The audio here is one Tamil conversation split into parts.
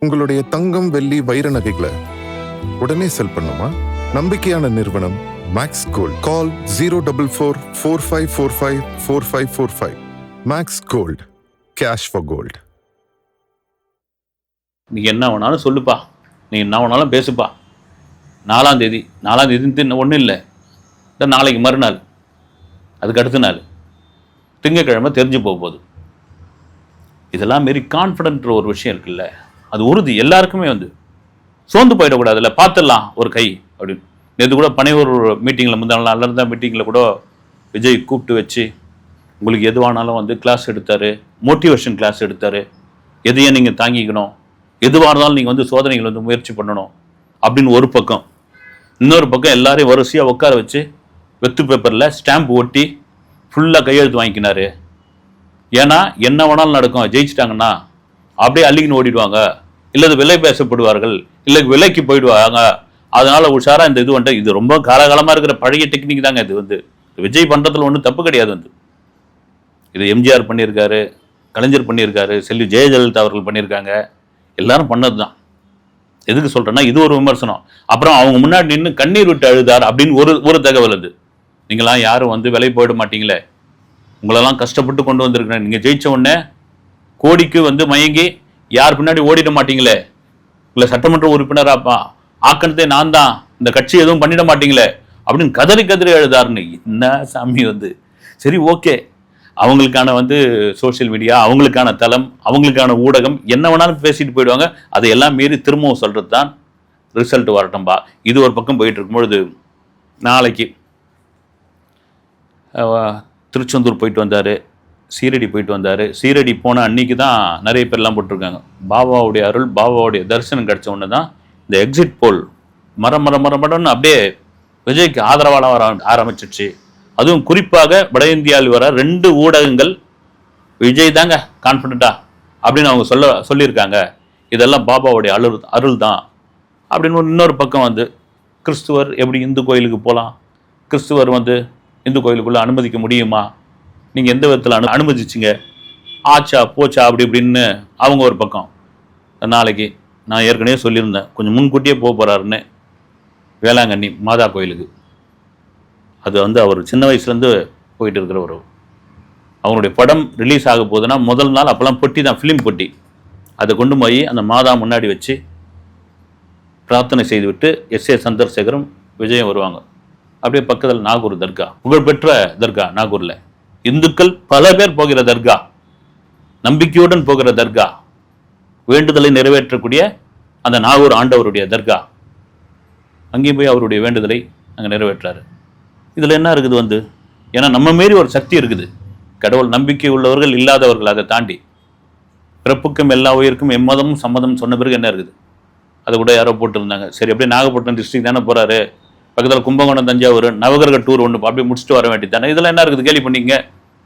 உங்களுடைய தங்கம், வெள்ளி, வைர நகைகளை உடனே செல் பண்ணுமா? நம்பிக்கையான நிறுவனம் Max Gold. Call 04445454545. Max Gold, cash for gold. நீ என்ன வேணாலும் சொல்லுப்பா, நீ என்ன வேணாலும் பேசுப்பா. 4ஆம் தேதி ஒன்றும் இல்லை, நாளைக்கு மறுநாள், அதுக்கு அடுத்த நாள் திங்கக்கிழமை தெரிஞ்சு போகுது. இதெல்லாம் மாரி கான்ஃபிடென்ட் ஒரு விஷயம் இருக்குல்ல, அது உறுதி எல்லாருக்குமே சோர்ந்து போயிடக்கூடாதுல்ல. பார்த்துடலாம் ஒரு கை அப்படின்னு. நேற்று கூட பனையூர் மீட்டிங்கில் முந்தாள் நல்ல மீட்டிங்கில் கூட விஜய் கூப்பிட்டு வச்சு உங்களுக்கு எதுவானாலும் கிளாஸ் எடுத்தார், மோட்டிவேஷன் கிளாஸ் எடுத்தார். எதையும் நீங்கள் தாங்கிக்கணும், எதுவாக இருந்தாலும் நீங்கள் சோதனைகள் முயற்சி பண்ணணும் அப்படின்னு ஒரு பக்கம். இன்னொரு பக்கம் எல்லாரையும் வரிசையாக உட்கார வச்சு வெத்து பேப்பரில் ஸ்டாம்ப் ஒட்டி ஃபுல்லாக கையெழுத்து வாங்கிக்கினாரு. ஏன்னா என்ன வேணாலும் நடக்கும், ஜெயிச்சிட்டாங்கன்னா அப்படியே அள்ளிக்கின்னு ஓடிடுவாங்க, இல்லை விலை பேசப்படுவார்கள், இல்லை விலைக்கு போயிடுவாங்க, அதனால உஷாரா இந்த இது ரொம்ப காலகாலமாக இருக்கிற பழைய டெக்னிக் தாங்க. இது விஜய் பண்ணுறதுல ஒன்றும் தப்பு கிடையாது. இது எம்ஜிஆர் பண்ணியிருக்காரு, கலைஞர் பண்ணியிருக்காரு, செல்வி ஜெயலலிதா அவர்கள் பண்ணியிருக்காங்க, எல்லாரும் பண்ணது தான். எதுக்கு சொல்கிறேன்னா இது ஒரு விமர்சனம். அப்புறம் அவங்க முன்னாடி நின்று கண்ணீர் விட்டு அழுதார் அப்படின்னு ஒரு தகவல். நீங்களாம் யாரும் விலை போயிட மாட்டீங்களே, உங்களெல்லாம் கஷ்டப்பட்டு கொண்டு வந்திருக்கிறேன், நீங்கள் ஜெயிச்ச உடனே கோடிக்கு மயங்கி யார் பின்னாடி ஓடிட மாட்டீங்களே, இல்லை சட்டமன்ற உறுப்பினராப்பா ஆக்கணத்தை நான் தான், இந்த கட்சி எதுவும் பண்ணிட மாட்டீங்களே அப்படின்னு கதறி எழுதாருன்னு. என்ன சாமி சரி ஓகே, அவங்களுக்கான சோசியல் மீடியா, அவங்களுக்கான தளம், அவங்களுக்கான ஊடகம் என்ன வேணாலும் பேசிட்டு போயிடுவாங்க. அதையெல்லாம் மீறி திரும்பவும் சொல்கிறது தான் ரிசல்ட் வரட்டும்பா. இது ஒரு பக்கம் போயிட்டு இருக்கும்பொழுது, நாளைக்கு திருச்செந்தூர் போயிட்டு வந்தார், சீரடி போயிட்டு வந்தார். சீரடி போன அன்னைக்கு தான் நிறைய பேர்லாம் போட்டிருக்காங்க, பாபாவுடைய அருள், பாபாவுடைய தரிசனம் கிடச்ச ஒன்று தான் இந்த எக்ஸிட் போல் மரம்னு அப்படியே விஜய்க்கு ஆதரவாக வர ஆரம்பிச்சிடுச்சு. அதுவும் குறிப்பாக வட இந்தியாவில் வர 2 ஊடகங்கள் விஜய் தாங்க கான்ஃபிடண்டா அப்படின்னு அவங்க சொல்லியிருக்காங்க. இதெல்லாம் பாபாவுடைய அருள் தான் அப்படின்னு. இன்னொரு பக்கம் கிறிஸ்துவர் எப்படி இந்து கோயிலுக்கு போகலாம், கிறிஸ்துவர் இந்து கோயிலுக்குள்ளே அனுமதிக்க முடியுமா, நீங்கள் எந்த விதத்தில் அனுமதிச்சிங்க, ஆச்சா போச்சா அப்படி இப்படின்னு அவங்க ஒரு பக்கம். நாளைக்கு நான் ஏற்கனவே சொல்லியிருந்தேன், கொஞ்சம் முன்கூட்டியே போக போகிறாருன்னு வேளாங்கண்ணி மாதா கோயிலுக்கு. அது அவர் சின்ன வயசுலேருந்து போயிட்டு இருக்கிற அவங்களுடைய படம் ரிலீஸ் ஆக போகுதுன்னா முதல் நாள் அப்போல்லாம் பொட்டி தான், ஃபிலிம் பொட்டி, அதை கொண்டு போய் அந்த மாதா முன்னாடி வச்சு பிரார்த்தனை செய்துவிட்டு எஸ்.ஏ. சந்திரசேகரும் விஜயம் வருவாங்க. அப்படியே பக்கத்தில் நாகூர் தர்கா, புகழ்பெற்ற தர்கா நாகூரில், இந்துக்கள் பல பேர் போகிற தர்கா, நம்பிக்கையுடன் போகிற தர்கா, வேண்டுதலை நிறைவேற்றக்கூடிய அந்த நாகூர் ஆண்டவருடைய தர்கா, அங்கேயும் போய் அவருடைய வேண்டுதலை அங்கே நிறைவேற்றாரு. இதில் என்ன இருக்குது ஏன்னா நம்ம மாரி ஒரு சக்தி இருக்குது, கடவுள் நம்பிக்கை உள்ளவர்கள் இல்லாதவர்கள், அதை தாண்டி பிறப்புக்கும் எல்லா உயிருக்கும் எம்மதமும் சம்மதம் சொன்ன பிறகு என்ன இருக்குது, அதை கூட யாரோ போட்டுருந்தாங்க. சரி, அப்படியே நாகப்பட்டினம் டிஸ்ட்ரிக்ட் தானே போகிறாரு, பக்கத்தில் கும்பகோணம், தஞ்சாவூர், நவகிரக டூர் ஒன்று அப்படியே முடிச்சுட்டு வர வேண்டியது தானே. இதெல்லாம் என்ன இருக்குது கேள்வி பண்ணிங்க,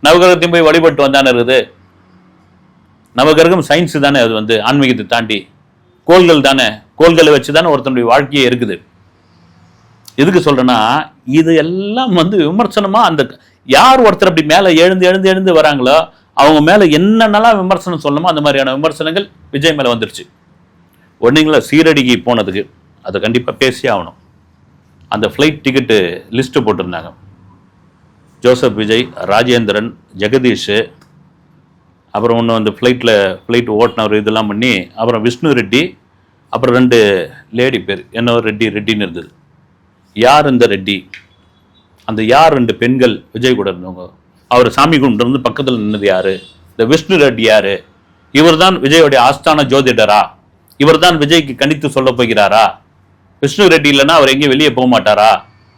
நவகிரகத்தையும் போய் வழிபட்டு வந்தானே இருக்குது. நவகிரகம் சயின்ஸு தானே, அது ஆன்மீகத்தை தாண்டி கோள்கள் தானே, கோள்களை வச்சு தானே ஒருத்தனுடைய வாழ்க்கையே இருக்குது. எதுக்கு சொல்கிறேன்னா, இது எல்லாம் விமர்சனமாக அந்த யார் ஒருத்தர் அப்படி மேலே எழுந்து வராங்களோ அவங்க மேலே என்னென்னலாம் விமர்சனம் சொல்லணுமோ அந்த மாதிரியான விமர்சனங்கள் விஜய் மேலே வந்துருச்சு. ஒன்றுங்களா, சீரடிக்கு போனதுக்கு அதை கண்டிப்பாக பேசி ஆகணும். அந்த ஃப்ளைட் டிக்கெட்டு லிஸ்ட்டு போட்டிருந்தாங்க, ஜோசப் விஜய், ராஜேந்திரன், ஜெகதீஷ், அப்புறம் ஒன்று ஃப்ளைட் ஓட்டினவர் இதெல்லாம் பண்ணி, அப்புறம் விஷ்ணு ரெட்டி, அப்புறம் 2 லேடி பேர், என்ன ரெட்டின்னு இருந்தது. யார் இந்த ரெட்டி, அந்த யார் 2 பெண்கள் விஜய் கூட இருந்தவங்க, அவர் சாமி கும்பிட்டு இருந்து பக்கத்தில் நின்னது யார், இந்த விஷ்ணு ரெட்டி யார், இவர் தான் விஜயோடைய ஆஸ்தான ஜோதிடரா, இவர் தான் விஜய்க்கு கணித்து சொல்ல போகிறாரா, விஷ்ணு ரெட்டி இல்லைன்னா அவர் எங்கேயும் வெளியே போக மாட்டாரா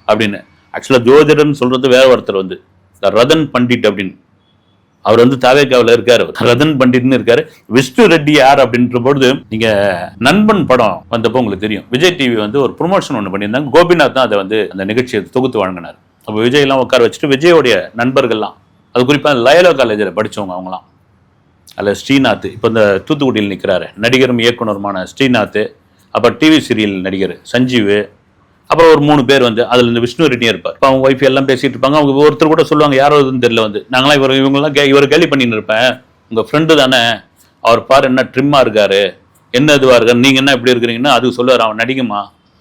அப்படின்னு. ஆக்சுவலாக ஜோதிடர்னு சொல்கிறது வேற ஒருத்தர் ரதன் பண்டிட் அப்படின்னு, அவர் தாவேக்காவில் இருக்காரு, ரதன் பண்டிட்னு இருக்காரு. விஷ்ணு ரெட்டி யார் அப்படின்ற பொழுது, நீங்க நண்பன் படம் வந்தப்போ உங்களுக்கு தெரியும், விஜய் டிவி ஒரு ப்ரொமோஷன் ஒன்று பண்ணியிருந்தாங்க, கோபிநாத் தான் அதை அந்த நிகழ்ச்சியை தொகுத்து வழங்கினார். அப்போ விஜய் எல்லாம் உட்கார வச்சுட்டு விஜயோடைய நண்பர்கள்லாம், அது குறிப்பாக லயோலா காலேஜில் படித்தவங்க அவங்களாம், அதில் ஸ்ரீநாத், இப்போ இந்த தூத்துக்குடியில் நிற்கிறாரு, நடிகரும் இயக்குனருமான ஸ்ரீநாத், அப்புறம் டிவி சீரியல் நடிகர் சஞ்சீவ், அப்புறம் ஒரு 3 பேர் அதில் இந்த விஷ்ணு ரெட்டியும் இருப்பார். இப்போ அவங்க ஒய்ஃப் எல்லாம் பேசிட்டு இருப்பாங்க. அவங்க ஒருத்தர் கூட சொல்லுவாங்க, யாரோ இதுன்னு தெரியல, நாங்களாம் இவங்கெல்லாம் இவர் கேள்வி பண்ணின்னு இருப்பேன், உங்கள் ஃப்ரெண்டு தானே, அவர் பாரு என்ன ட்ரிம்மாக இருக்காரு, என்ன இதுவாக இருக்க, நீங்கள் என்ன இப்படி இருக்கிறீங்கன்னா அது சொல்லுவார், அவன் நடிக்குமா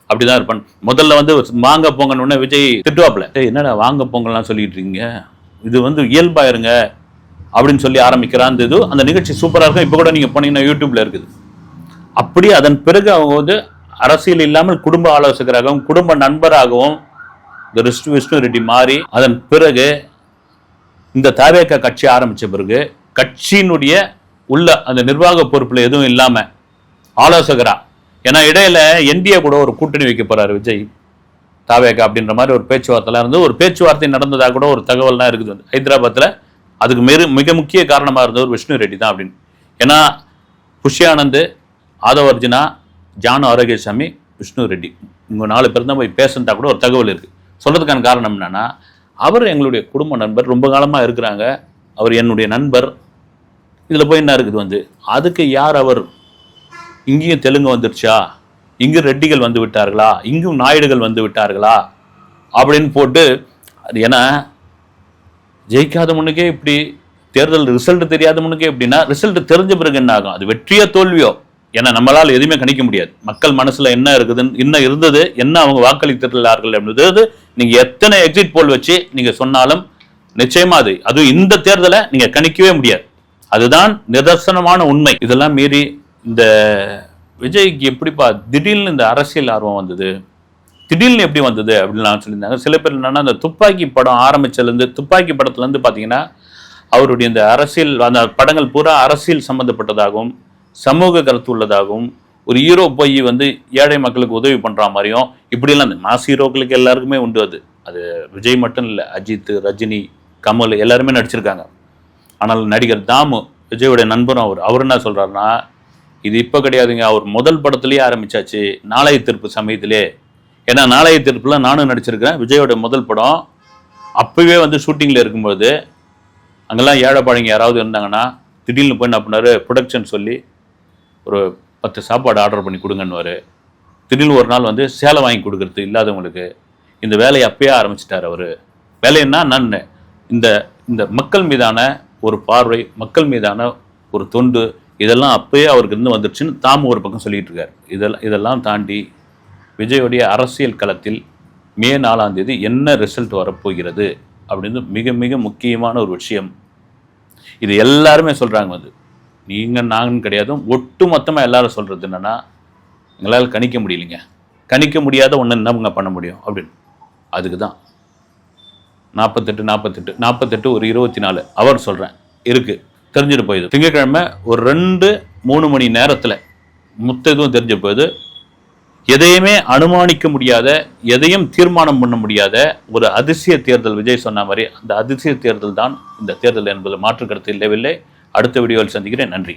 அப்படிதான் இருப்பான். முதல்ல வந்து வாங்க போங்கன்னு விஜய் திட்டுவாப்புல, என்னடா வாங்க பொங்கல்லாம் சொல்லிட்டு இருக்கீங்க, இது வந்து இயல்பா இருங்க அப்படின்னு சொல்லி ஆரம்பிக்கிறான். அந்த இது அந்த நிகழ்ச்சி சூப்பராக இருக்கும். இப்போ கூட நீங்கள் போனீங்கன்னா யூடியூப்ல இருக்குது. அப்படி அதன் பிறகு அவங்க வந்து அரசியல் இல்லாமல் குடும்ப ஆலோசகராகவும் குடும்ப நண்பராகவும் இந்த விஷ்ணு ரெட்டி மாறி, அதன் பிறகு இந்த தவேக கட்சி ஆரம்பிச்ச பிறகு கட்சியினுடைய உள்ள அந்த நிர்வாக பொறுப்புல எதுவும் இல்லாம ஆலோசகரா, ஏன்னா இடையில என்டிஏ கூட ஒரு கூட்டணி வைக்க போறாரு விஜய் தாவேக அப்படின்ற மாதிரி ஒரு பேச்சுவார்த்தைலாம் இருந்து, ஒரு பேச்சுவார்த்தை நடந்ததாக கூட ஒரு தகவல்லாம் இருக்குது வந்து ஹைதராபாத்தில். அதுக்கு மிக முக்கிய காரணமாக இருந்தவர் விஷ்ணு ரெட்டி தான் அப்படின்னு. ஏன்னா புஷி ஆனந்த், ஆதவ் அர்ஜுனா, ஜானு ஆரோக்கியசாமி, விஷ்ணு ரெட்டி இவங்க 4 பேர் தான் போய் பேசுனதா கூட ஒரு தகவல் இருக்கு. சொல்றதுக்கான காரணம் என்னன்னா, அவர் எங்களுடைய குடும்ப நண்பர், ரொம்ப காலமாக இருக்கிறாங்க, அவர் என்னுடைய நண்பர், இதில் போய் என்ன இருக்குது வந்து அதுக்கு யார் அவர், இங்கேயும் தெலுங்கு வந்துருச்சா, இங்கு ரெட்டிகள் வந்து விட்டார்களா, இங்கும் நாயுடுகள் வந்து விட்டார்களா அப்படின்னு போட்டு, அது ஏன்னா ஜெயிக்காத முன்னுக்கே இப்படி, தேர்தல் ரிசல்ட் தெரியாத முன்னுக்கே எப்படின்னா, ரிசல்ட் தெரிஞ்ச பிறகு என்ன ஆகும், அது வெற்றியோ தோல்வியோ, ஏன்னா நம்மளால் எதுவுமே கணிக்க முடியாது. மக்கள் மனசுல என்ன இருக்குதுன்னு, என்ன இருந்தது, என்ன அவங்க வாக்களித்திருக்கிறார்கள் என்பது நீங்க எத்தனை எக்ஸிட் போல் வச்சு நீங்க சொன்னாலும் நிச்சயமா அது இந்த தேர்தலை நீங்க கணிக்கவே முடியாது. அதுதான் நிதர்சனமான உண்மை. இதெல்லாம் மீறி இந்த விஜய்க்கு எப்படிப்பா திடீர்னு இந்த அரசியல் ஆர்வம் வந்தது, திடீர்னு எப்படி வந்தது அப்படின்னு சொல்லியிருந்தாங்க. சில பேர் என்னன்னா, அந்த துப்பாக்கி படம் ஆரம்பிச்சதுலேருந்து, துப்பாக்கி படத்துலேருந்து பார்த்தீங்கன்னா அவருடைய இந்த அரசியல், அந்த படங்கள் பூரா அரசியல் சம்மந்தப்பட்டதாகவும் சமூக கருத்து உள்ளதாகவும், ஒரு ஹீரோ போய் வந்து ஏழை மக்களுக்கு உதவி பண்ணுற மாதிரியும் இப்படிலாம் இந்த மாஸ் ஹீரோக்களுக்கு எல்லாருக்குமே உண்டு. அது விஜய் மட்டும் இல்லை, அஜித், ரஜினி, கமல் எல்லாருமே நடிச்சிருக்காங்க. ஆனால் நடிகர் தாமு, விஜயோடைய நண்பரும் அவர் என்ன சொல்கிறாருன்னா, இது இப்போ கிடையாதுங்க, அவர் முதல் படத்துலேயே ஆரம்பிச்சாச்சு, நாளைய தீர்ப்பு சமயத்திலே. ஏன்னா நாளைய தீர்ப்புல நானும் நடிச்சிருக்கிறேன், விஜயோட முதல் படம். அப்பவே வந்து ஷூட்டிங்கில் இருக்கும்போது அங்கெல்லாம் ஏழைப்பாடிங்க யாராவது இருந்தாங்கன்னா திடீர்னு போய் என்ன பண்ணார், ப்ரொடக்ஷன் சொல்லி ஒரு 10 சாப்பாடு ஆர்டர் பண்ணி கொடுங்கன்னுவார். திடீர்னு ஒரு நாள் வந்து சேலை வாங்கி கொடுக்கறது இல்லாதவங்களுக்கு. இந்த வேலையை அப்பயே ஆரம்பிச்சிட்டார் அவர். வேலைன்னா நான் இந்த இந்த மக்கள் மீதான ஒரு பார்வை, மக்கள் மீதான ஒரு தொண்டு, இதெல்லாம் அப்பயே அவருக்கு இருந்து வந்துருச்சுன்னு தாமு ஒரு பக்கம் சொல்லிட்டு இருக்காரு. இதெல்லாம் தாண்டி விஜயோடைய அரசியல் களத்தில் மே 4ஆம் தேதி என்ன ரிசல்ட் வரப்போகிறது அப்படின்னு மிக மிக முக்கியமான ஒரு விஷயம். இது எல்லாருமே சொல்கிறாங்க வந்து, நீங்கள் நாங்கன்னு கிடையாது, ஒட்டு மொத்தமாக எல்லாரும் சொல்கிறது என்னென்னா, எங்களால் கணிக்க முடியலைங்க, கணிக்க முடியாத ஒன்று என்னங்க பண்ண முடியும் அப்படின்னு. அதுக்கு தான் 48 ஒரு 24 அவர் சொல்கிறேன் இருக்குது, தெரிஞ்சுட்டு போயிடுது. திங்கட்கிழமை ஒரு 2-3 மணி நேரத்தில் மொத்த இதுவும் தெரிஞ்சு போயிடுது. எதையுமே அனுமானிக்க முடியாத, எதையும் தீர்மானம் பண்ண முடியாத ஒரு அதிசய தேர்தல், விஜய் சொன்ன மாதிரி அந்த அதிசய தேர்தல் தான் இந்த தேர்தல் என்பது மாற்று கருத்து இல்லவில்லை. அடுத்த வீடியோவில் சந்திக்கிறேன். நன்றி.